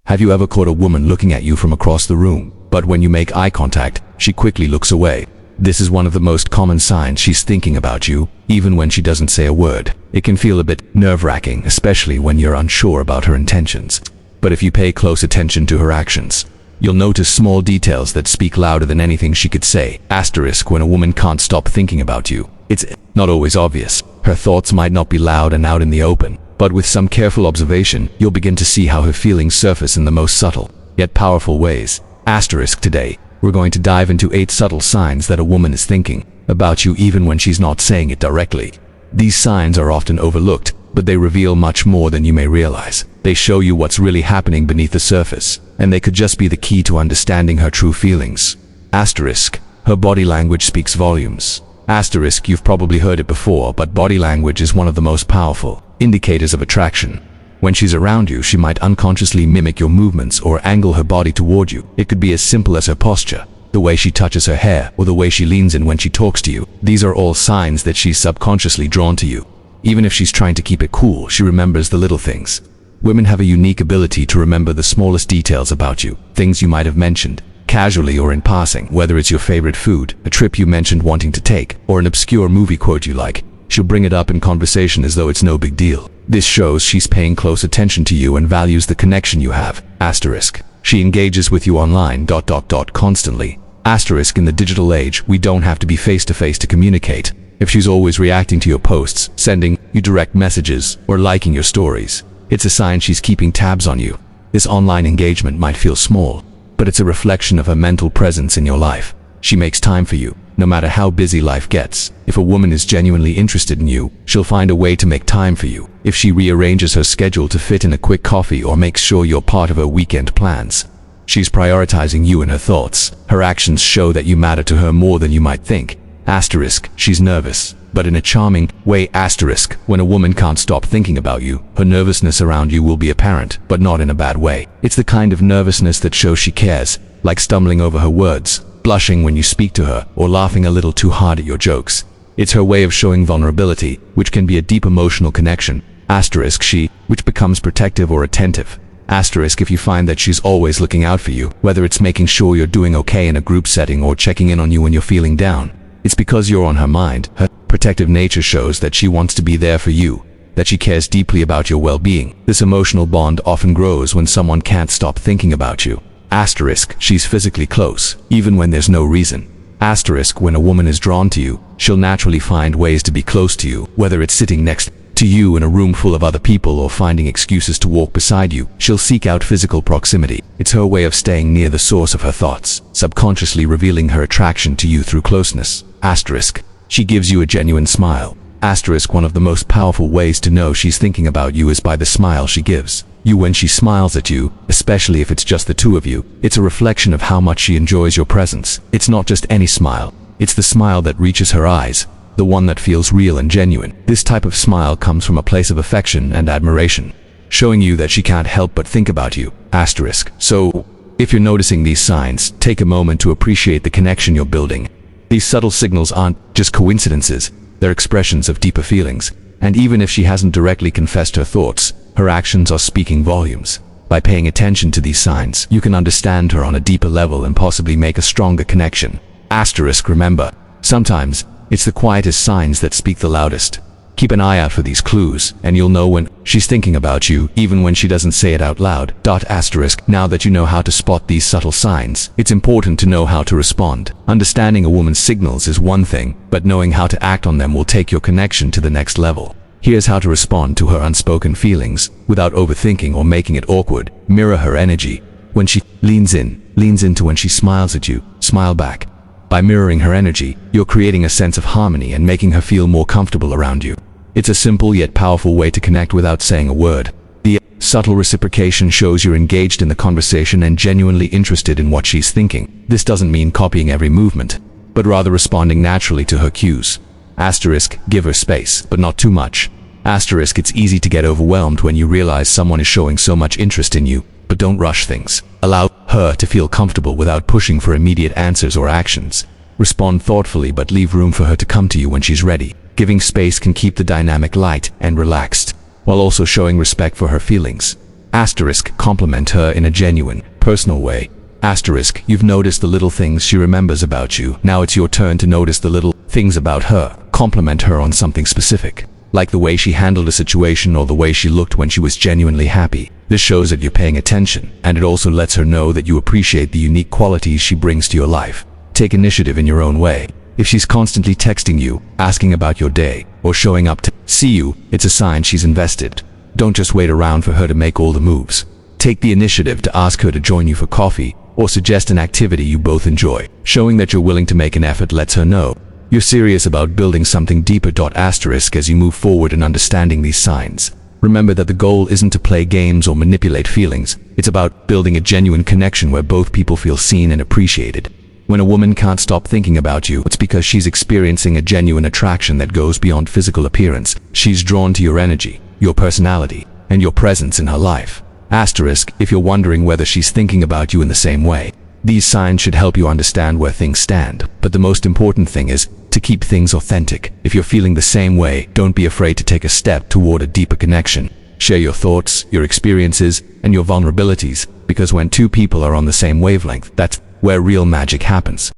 Have you ever caught a woman looking at you from across the room, but when you make eye contact, she quickly looks away? This is one of the most common signs she's thinking about you, even when she doesn't say a word. It can feel a bit nerve-wracking, especially when you're unsure about her intentions. But if you pay close attention to her actions, you'll notice small details that speak louder than anything she could say. Asterisk when a woman can't stop thinking about you. It's not always obvious. Her thoughts might not be loud and out in the open, but with some careful observation, you'll begin to see how her feelings surface in the most subtle, yet powerful ways. Asterisk today, we're going to dive into 8 subtle signs that a woman is thinking about you even when she's not saying it directly. These signs are often overlooked, but they reveal much more than you may realize. They show you what's really happening beneath the surface, and they could just be the key to understanding her true feelings. Asterisk, her body language speaks volumes. Asterisk, you've probably heard it before, but body language is one of the most powerful indicators of attraction. When she's around you, she might unconsciously mimic your movements or angle her body toward you. It could be as simple as her posture, the way she touches her hair, or the way she leans in when she talks to you. These are all signs that she's subconsciously drawn to you. Even if she's trying to keep it cool, she remembers the little things. Women have a unique ability to remember the smallest details about you, things you might have mentioned, casually or in passing, whether it's your favorite food, a trip you mentioned wanting to take, or an obscure movie quote you like. She'll bring it up in conversation as though it's no big deal. This shows she's paying close attention to you and values the connection you have. Asterisk, she engages with you online ... constantly. Asterisk, in the digital age, we don't have to be face-to-face to communicate. If she's always reacting to your posts, sending you direct messages, or liking your stories, it's a sign she's keeping tabs on you. This online engagement might feel small, but it's a reflection of her mental presence in your life. She makes time for you, no matter how busy life gets. If a woman is genuinely interested in you, she'll find a way to make time for you. If she rearranges her schedule to fit in a quick coffee or makes sure you're part of her weekend plans, she's prioritizing you in her thoughts. Her actions show that you matter to her more than you might think. Asterisk, she's nervous, but in a charming way. Asterisk, when a woman can't stop thinking about you, her nervousness around you will be apparent, but not in a bad way. It's the kind of nervousness that shows she cares, like stumbling over her words, blushing when you speak to her, or laughing a little too hard at your jokes. It's her way of showing vulnerability, which can be a deep emotional connection. Asterisk, which becomes protective or attentive. Asterisk, if you find that she's always looking out for you, whether it's making sure you're doing okay in a group setting or checking in on you when you're feeling down, it's because you're on her mind. Her protective nature shows that she wants to be there for you, that she cares deeply about your well-being. This emotional bond often grows when someone can't stop thinking about you. Asterisk, she's physically close, even when there's no reason. Asterisk, when a woman is drawn to you, she'll naturally find ways to be close to you, whether it's sitting next to you in a room full of other people or finding excuses to walk beside you. She'll seek out physical proximity. It's her way of staying near the source of her thoughts, subconsciously revealing her attraction to you through closeness. Asterisk, she gives you a genuine smile. Asterisk, one of the most powerful ways to know she's thinking about you is by the smile she gives you when she smiles at you, especially if it's just the two of you. It's a reflection of how much she enjoys your presence. It's not just any smile. It's the smile that reaches her eyes, the one that feels real and genuine. This type of smile comes from a place of affection and admiration, showing you that she can't help but think about you. Asterisk, so if you're noticing these signs, take a moment to appreciate the connection you're building. These subtle signals aren't just coincidences, they're expressions of deeper feelings. And even if she hasn't directly confessed her thoughts, her actions are speaking volumes. By paying attention to these signs, you can understand her on a deeper level and possibly make a stronger connection. Asterisk, remember, sometimes it's the quietest signs that speak the loudest. Keep an eye out for these clues, and you'll know when she's thinking about you, even when she doesn't say it out loud. Asterisk, now that you know how to spot these subtle signs, it's important to know how to respond. Understanding a woman's signals is one thing, but knowing how to act on them will take your connection to the next level. Here's how to respond to her unspoken feelings, without overthinking or making it awkward. Mirror her energy. When she leans into when she smiles at you, smile back. By mirroring her energy, you're creating a sense of harmony and making her feel more comfortable around you. It's a simple yet powerful way to connect without saying a word. The subtle reciprocation shows you're engaged in the conversation and genuinely interested in what she's thinking. This doesn't mean copying every movement, but rather responding naturally to her cues. Asterisk, give her space, but not too much. Asterisk, it's easy to get overwhelmed when you realize someone is showing so much interest in you, but don't rush things. Allow her to feel comfortable without pushing for immediate answers or actions. Respond thoughtfully, but leave room for her to come to you when she's ready. Giving space can keep the dynamic light and relaxed, while also showing respect for her feelings. Asterisk, compliment her in a genuine, personal way. Asterisk, you've noticed the little things she remembers about you. Now it's your turn to notice the little things about her. Compliment her on something specific, like the way she handled a situation or the way she looked when she was genuinely happy. This shows that you're paying attention, and it also lets her know that you appreciate the unique qualities she brings to your life. Take initiative in your own way. If she's constantly texting you, asking about your day, or showing up to see you, it's a sign she's invested. Don't just wait around for her to make all the moves. Take the initiative to ask her to join you for coffee, or suggest an activity you both enjoy. Showing that you're willing to make an effort lets her know you're serious about building something deeper. Asterisk, as you move forward in understanding these signs, remember that the goal isn't to play games or manipulate feelings. It's about building a genuine connection where both people feel seen and appreciated. When a woman can't stop thinking about you, it's because she's experiencing a genuine attraction that goes beyond physical appearance. She's drawn to your energy, your personality, and your presence in her life. Asterisk, if you're wondering whether she's thinking about you in the same way, these signs should help you understand where things stand. But the most important thing is to keep things authentic. If you're feeling the same way, don't be afraid to take a step toward a deeper connection. Share your thoughts, your experiences, and your vulnerabilities, because when two people are on the same wavelength, that's where real magic happens.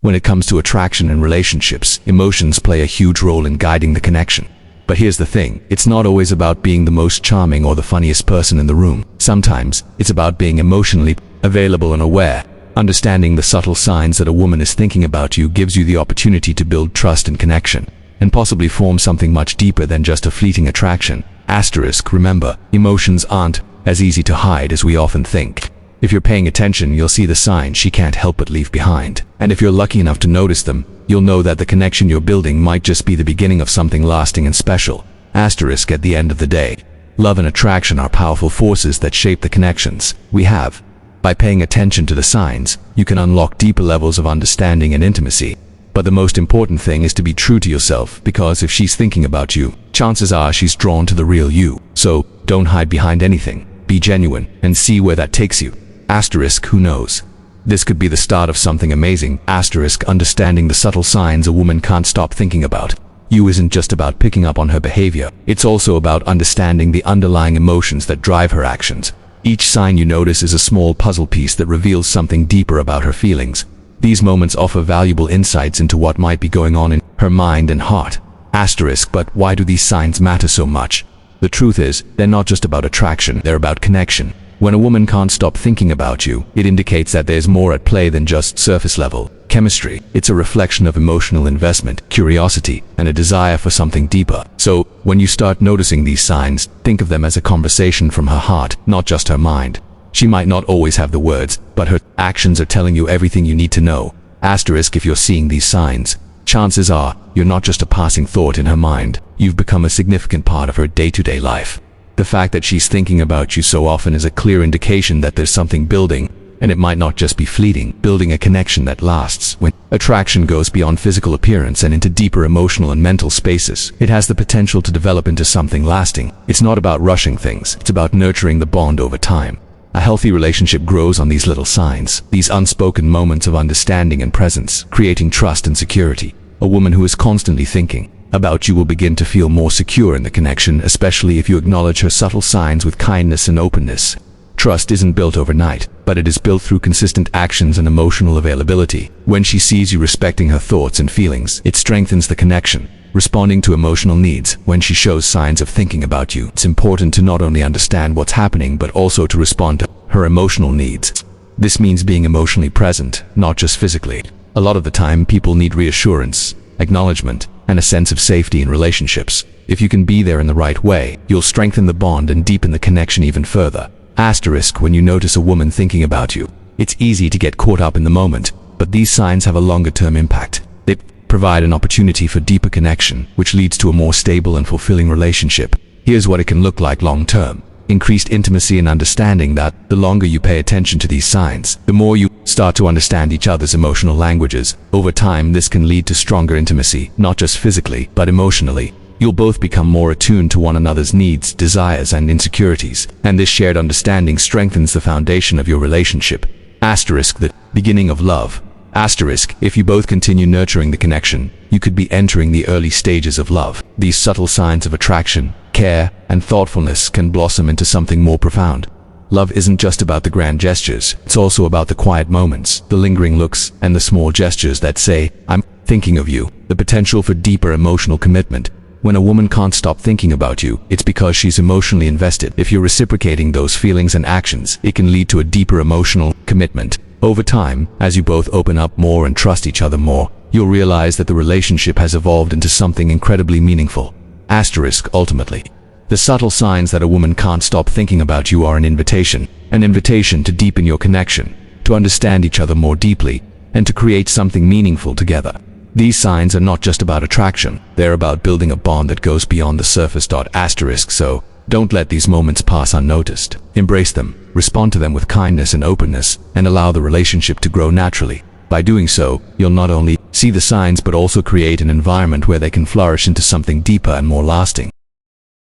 When it comes to attraction and relationships, emotions play a huge role in guiding the connection. But here's the thing, it's not always about being the most charming or the funniest person in the room. Sometimes, it's about being emotionally available and aware. Understanding the subtle signs that a woman is thinking about you gives you the opportunity to build trust and connection, and possibly form something much deeper than just a fleeting attraction. Asterisk, remember, emotions aren't as easy to hide as we often think. If you're paying attention, you'll see the signs she can't help but leave behind. And if you're lucky enough to notice them, you'll know that the connection you're building might just be the beginning of something lasting and special. Asterisk, at the end of the day, love and attraction are powerful forces that shape the connections we have. By paying attention to the signs, you can unlock deeper levels of understanding and intimacy. But the most important thing is to be true to yourself, because if she's thinking about you, chances are she's drawn to the real you. So, don't hide behind anything. Be genuine, and see where that takes you. Asterisk, who knows? This could be the start of something amazing. Asterisk, understanding the subtle signs a woman can't stop thinking about you isn't just about picking up on her behavior. It's also about understanding the underlying emotions that drive her actions. Each sign you notice is a small puzzle piece that reveals something deeper about her feelings. These moments offer valuable insights into what might be going on in her mind and heart. Asterisk, but why do these signs matter so much? The truth is, they're not just about attraction, they're about connection. When a woman can't stop thinking about you, it indicates that there's more at play than just surface level chemistry. It's a reflection of emotional investment, curiosity, and a desire for something deeper. So, when you start noticing these signs, think of them as a conversation from her heart, not just her mind. She might not always have the words, but her actions are telling you everything you need to know. Asterisk, if you're seeing these signs, chances are you're not just a passing thought in her mind. You've become a significant part of her day-to-day life. The fact that she's thinking about you so often is a clear indication that there's something building, and it might not just be fleeting. Building a connection that lasts. When attraction goes beyond physical appearance and into deeper emotional and mental spaces, it has the potential to develop into something lasting. It's not about rushing things, it's about nurturing the bond over time. A healthy relationship grows on these little signs, these unspoken moments of understanding and presence, creating trust and security. A woman who is constantly thinking about you will begin to feel more secure in the connection, especially if you acknowledge her subtle signs with kindness and openness. Trust isn't built overnight, but it is built through consistent actions and emotional availability. When she sees you respecting her thoughts and feelings, it strengthens the connection. Responding to emotional needs. When she shows signs of thinking about you, it's important to not only understand what's happening, but also to respond to her emotional needs. This means being emotionally present, not just physically. A lot of the time, people need reassurance, acknowledgement, and a sense of safety in relationships. If you can be there in the right way, you'll strengthen the bond and deepen the connection even further. Asterisk, when you notice a woman thinking about you, it's easy to get caught up in the moment, but these signs have a longer-term impact. They provide an opportunity for deeper connection, which leads to a more stable and fulfilling relationship. Here's what it can look like long-term. Increased intimacy and understanding. That the longer you pay attention to these signs, the more you start to understand each other's emotional languages. Over time, this can lead to stronger intimacy, not just physically, but emotionally. You'll both become more attuned to one another's needs, desires, and insecurities, and this shared understanding strengthens the foundation of your relationship. Asterisk, the beginning of love. Asterisk, if you both continue nurturing the connection, you could be entering the early stages of love. These subtle signs of attraction care, and thoughtfulness can blossom into something more profound. Love isn't just about the grand gestures, it's also about the quiet moments, the lingering looks, and the small gestures that say, "I'm thinking of you." The potential for deeper emotional commitment. When a woman can't stop thinking about you, it's because she's emotionally invested. If you're reciprocating those feelings and actions, it can lead to a deeper emotional commitment. Over time, as you both open up more and trust each other more, you'll realize that the relationship has evolved into something incredibly meaningful. Ultimately, the subtle signs that a woman can't stop thinking about you are an invitation to deepen your connection, to understand each other more deeply, and to create something meaningful together. These signs are not just about attraction, they're about building a bond that goes beyond the surface. So, don't let these moments pass unnoticed. Embrace them, respond to them with kindness and openness, and allow the relationship to grow naturally. By doing so, you'll not only see the signs but also create an environment where they can flourish into something deeper and more lasting.